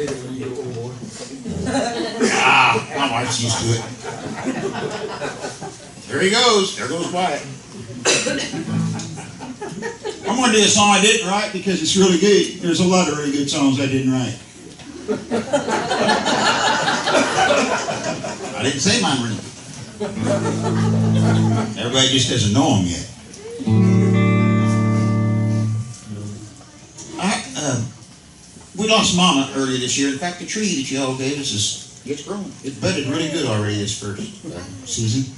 hate it when you go, oh boy. Ah, my wife's used to it. There he goes. There goes Wyatt. I'm going to do a song I didn't write because it's really good. There's a lot of really good songs I didn't write. I didn't say mine were. Everybody just doesn't know them yet. We lost Mama earlier this year. In fact, the tree that you all gave us it's growing. It's budded really good already this first season.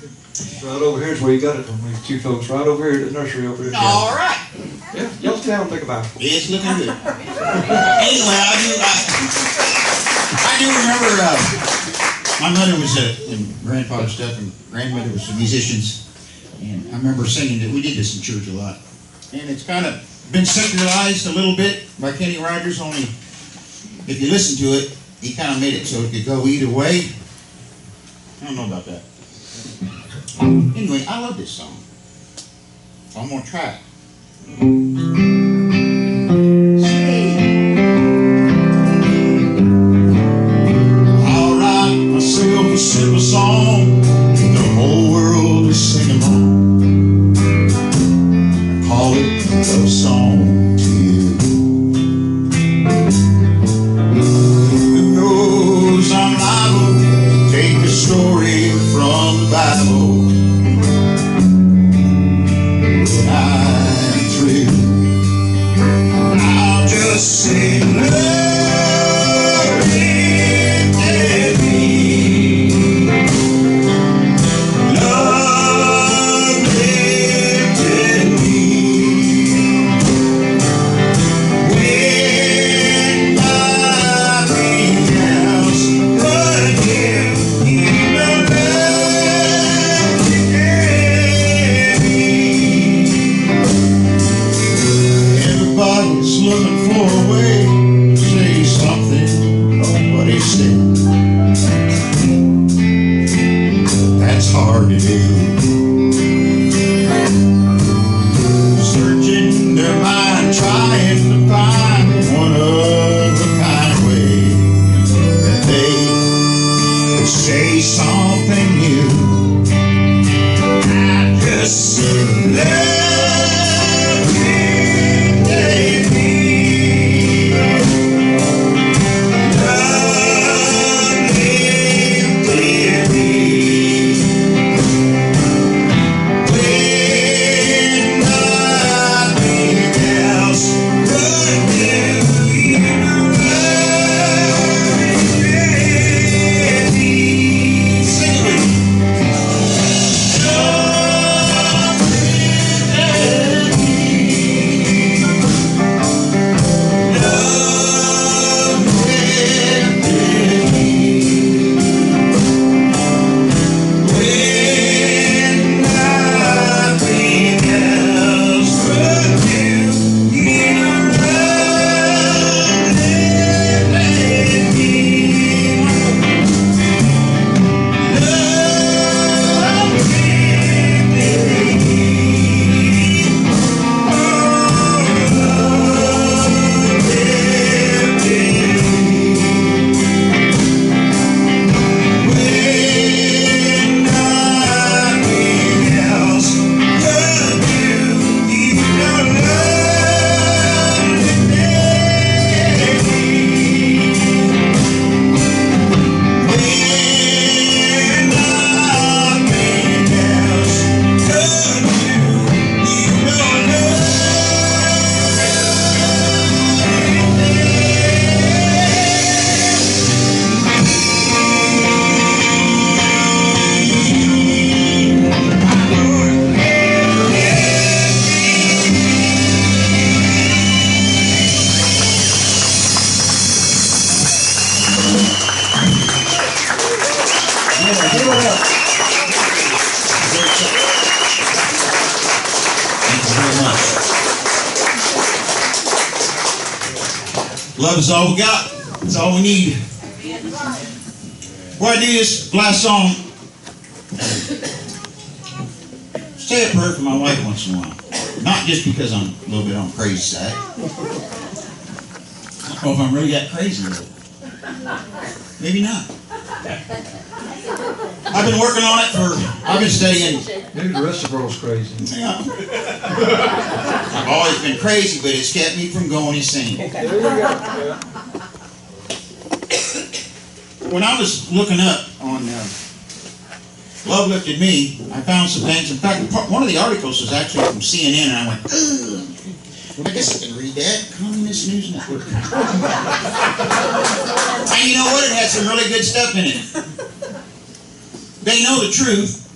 Right over here is where you got it from these two folks. Right over here at the nursery over here. All right. Yeah, y'all stay down and think about it. It's looking good. Anyway, I do remember my mother was and grandfather stuff, and grandmother was musicians, and I remember singing that. We did this in church a lot, and it's kind of been secularized a little bit by Kenny Rogers. Only if you listen to it, he kind of made it so it could go either way. I don't know about that. Anyway, I love this song, so I'm gonna try it. I'll write myself a simple song the whole world is singing along. I call it a love song to you. Who knows I'm liable to take a story from the Bible. I'll just sing love lifted me. Love lifted me. When nothing else but you, even love lifted me. Everybody's looking for a way to say something nobody said. That's hard to do. Searching their mind, trying to find one of the kind of way that they could say something new. I just said love. Love is all we got. It's all we need. Before I do this last song, say a prayer for my wife once in a while. Not just because I'm a little bit on the crazy side. I don't know if I'm really that crazy with it. Maybe not. I've been working on it I've been studying. Maybe the rest of the world's crazy. Yeah. I've always been crazy, but it's kept me from going insane. There you go. Yeah. When I was looking up on Love Lifted Me, I found some things. In fact, one of the articles was actually from CNN, and I went, ugh. I guess I can read that. Communist News Network. And you know what? It had some really good stuff in it. They know the truth.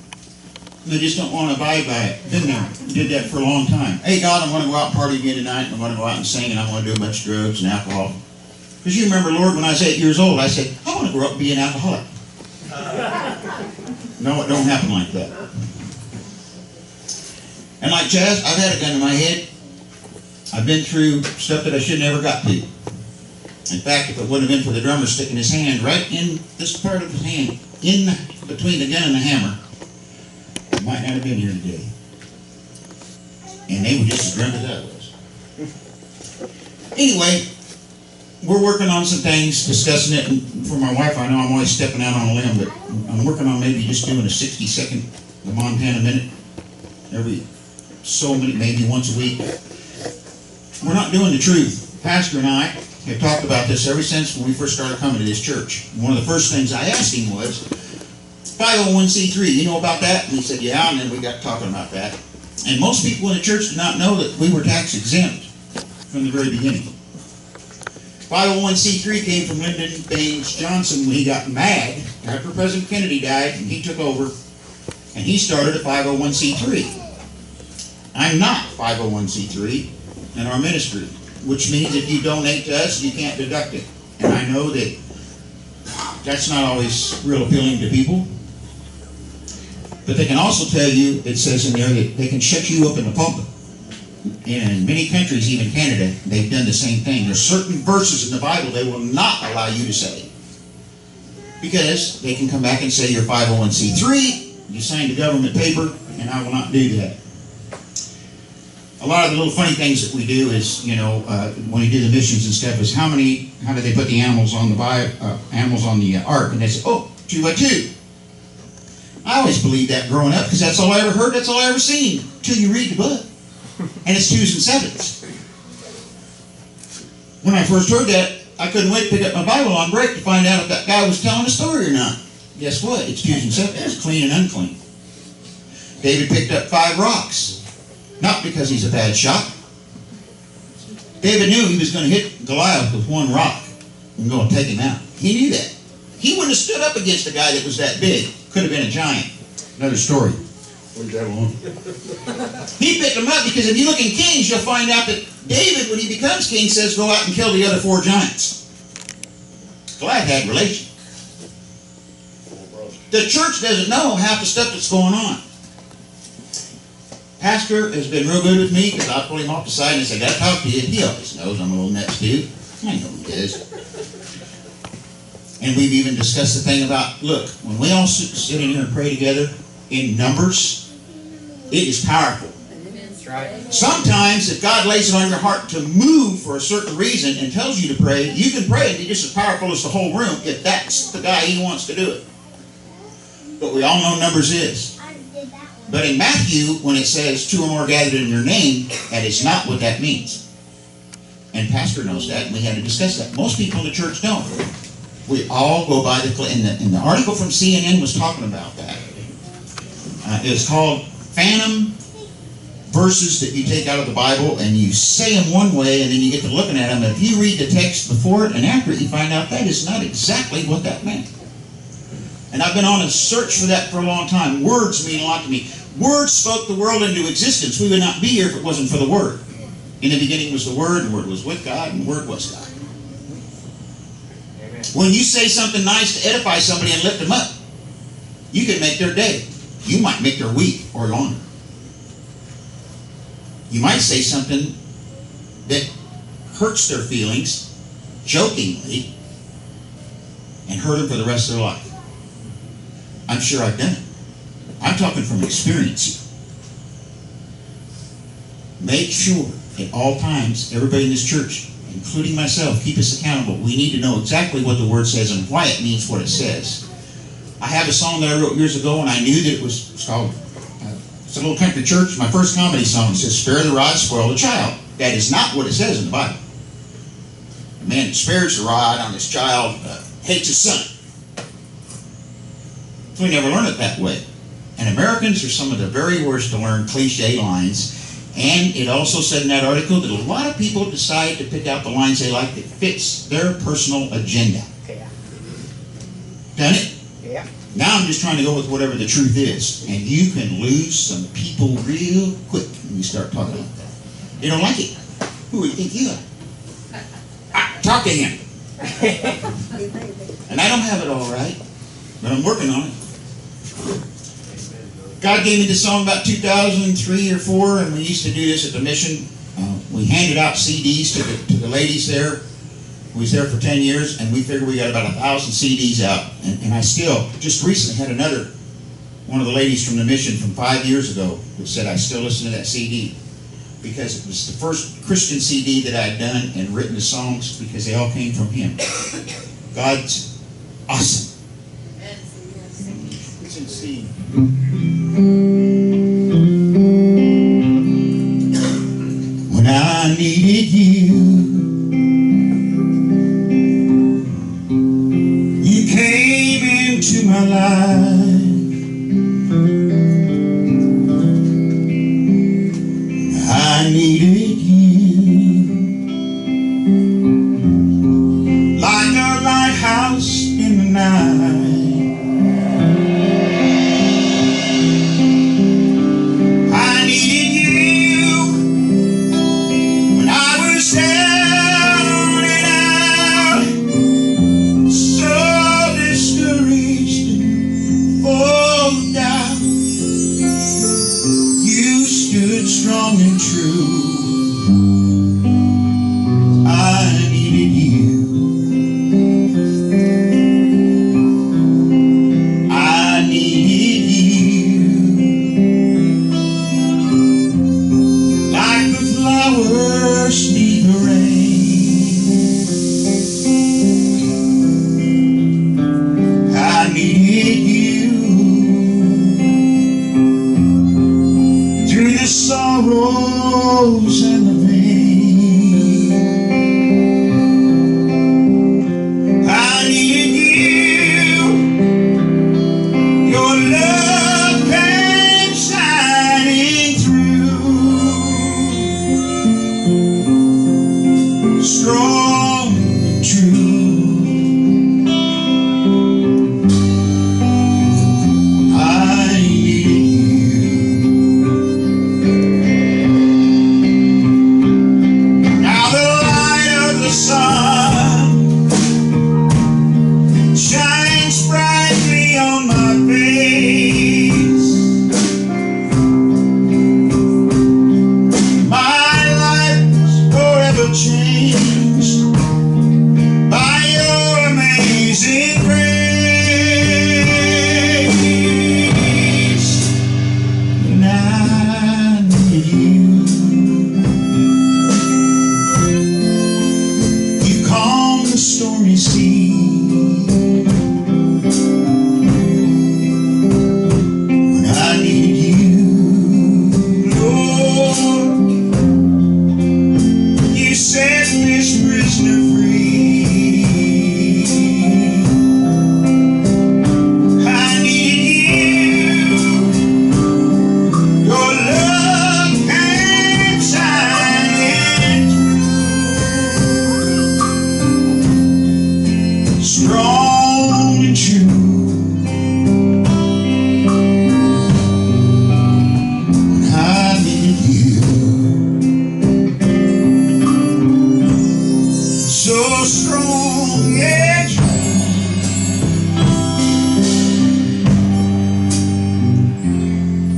They just don't want to abide by it. Been there. Did that for a long time. Hey, God, I'm going to go out and party again tonight. And I'm going to go out and sing, and I'm going to do a bunch of drugs and alcohol. Because you remember, Lord, when I was 8 years old, I said, I want to grow up and be an alcoholic. No, it don't happen like that. And like Chaz, I've had a gun in my head. I've been through stuff that I should never got to. In fact, if it wouldn't have been for the drummer sticking his hand right in this part of his hand, in between the gun and the hammer, I might not have been here today. And they were just as drunk as I was. Anyway, we're working on some things, discussing it, and for my wife, I know I'm always stepping out on a limb, but I'm working on maybe just doing a 60-second the Montana Minute every so many, maybe once a week. We're not doing the truth. Pastor and I have talked about this ever since when we first started coming to this church. One of the first things I asked him was, 501c3, you know about that? And he said, yeah, and then we got talking about that. And most people in the church did not know that we were tax exempt from the very beginning. 501c3 came from Lyndon Baines Johnson when he got mad after President Kennedy died, and he took over, and he started a 501c3. I'm not 501c3 in our ministry, which means if you donate to us, you can't deduct it. And I know that that's not always real appealing to people. But they can also tell you, it says in there, that they can shut you up in the pulpit. In many countries, even Canada, they've done the same thing. There's certain verses in the Bible they will not allow you to say. Because they can come back and say you're 501c3, you signed a government paper, and I will not do that. A lot of the little funny things that we do is, you know, when we do the missions and stuff, is how do they put the animals on the ark? And they say, oh, 2 by 2. I always believed that growing up because that's all I ever heard, that's all I ever seen, till you read the book. And it's 2s and 7s. When I first heard that, I couldn't wait to pick up my Bible on break to find out if that guy was telling a story or not. Guess what? It's 2s and 7s, clean and unclean. David picked up 5 rocks. Not because he's a bad shot. David knew he was going to hit Goliath with 1 rock and go and take him out. He knew that. He wouldn't have stood up against a guy that was that big. Could have been a giant. Another story. Leave that alone. He picked him up because if you look in Kings, you'll find out that David, when he becomes king, says, go out and kill the other 4 giants. Goliath had relation. The church doesn't know half the stuff that's going on. Pastor has been real good with me because I pull him off the side and I say, I gotta talk to you. He always knows I'm a little nuts too. I know he is. And we've even discussed the thing about, look, when we all sit in here and pray together in numbers, it is powerful. That's right. Sometimes if God lays it on your heart to move for a certain reason and tells you to pray, you can pray and be just as powerful as the whole room if that's the guy he wants to do it. But we all know numbers is. But in Matthew, when it says 2 or more gathered in your name, that is not what that means. And Pastor knows that, and we had to discuss that. Most people in the church don't. We all go by and the article from CNN was talking about that. It's called Phantom Verses that you take out of the Bible, and you say them one way, and then you get to looking at them, and if you read the text before it and after it, you find out that is not exactly what that meant. And I've been on a search for that for a long time. Words mean a lot to me. Words spoke the world into existence. We would not be here if it wasn't for the Word. In the beginning was the Word, and the Word was with God, and the Word was God. Amen. When you say something nice to edify somebody and lift them up, you can make their day. You might make their week or longer. You might say something that hurts their feelings, jokingly, and hurt them for the rest of their life. I'm sure I've done it. I'm talking from experience here. Make sure at all times, everybody in this church, including myself, keep us accountable. We need to know exactly what the Word says and why it means what it says. I have a song that I wrote years ago, and I knew that it's called, it's a little country church, my first comedy song. It says, spare the rod, spoil the child. That is not what it says in the Bible. A man that spares the rod on his child hates his son. So we never learn it that way. And Americans are some of the very worst to learn cliche lines. And it also said in that article that a lot of people decide to pick out the lines they like that fits their personal agenda. Yeah. Done it? Yeah. Now I'm just trying to go with whatever the truth is. And you can lose some people real quick when you start talking like that. They don't like it. Who do you think you are? Talk to him. And I don't have it all right, but I'm working on it. God gave me this song about 2003 or 4, and we used to do this at the mission. We handed out CDs to the ladies there. We was there for 10 years, and we figured we got about 1,000 CDs out. And I still, just recently had one of the ladies from the mission from 5 years ago that said, I still listen to that CD. Because it was the first Christian CD that I had done and written the songs because they all came from him. God's awesome. It's in C. When I needed you, you came into my life. I needed you like a lighthouse in the night. I needed you when I was down and out, so discouraged and full of doubt. You stood strong and true. I needed you. I needed you like the flowers need the rain. I needed you through the sorrows and the pain. I needed you. Your love came shining through, strong and true. I needed you. Now the light of the sun shines brightly on my face. My life is forever changed by your amazing grace. And I need you. You calm the stormy sea. When I needed you, Lord, you set this prisoner free. I needed you. Your love came shining through, strong and true. I needed you. So strong and true.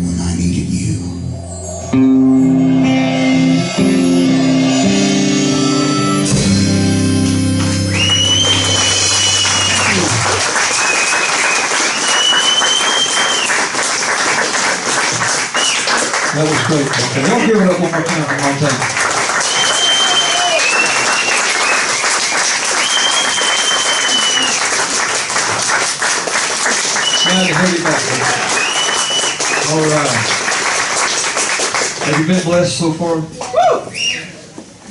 When I needed you. That was great. Okay, y'all give it up one more time for my time. glad to have you back. All right. Have you been blessed so far?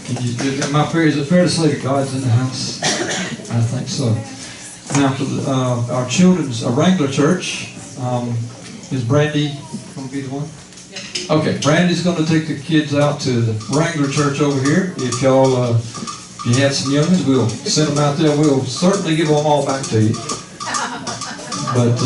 Is it fair to say that God's in the house? I think so. Now, for our children's Wrangler Church, is Brandy going to be the one? Okay, Brandy's going to take the kids out to the Wrangler Church over here. If y'all, if you have some youngins, we'll send them out there. We'll certainly give them all back to you. But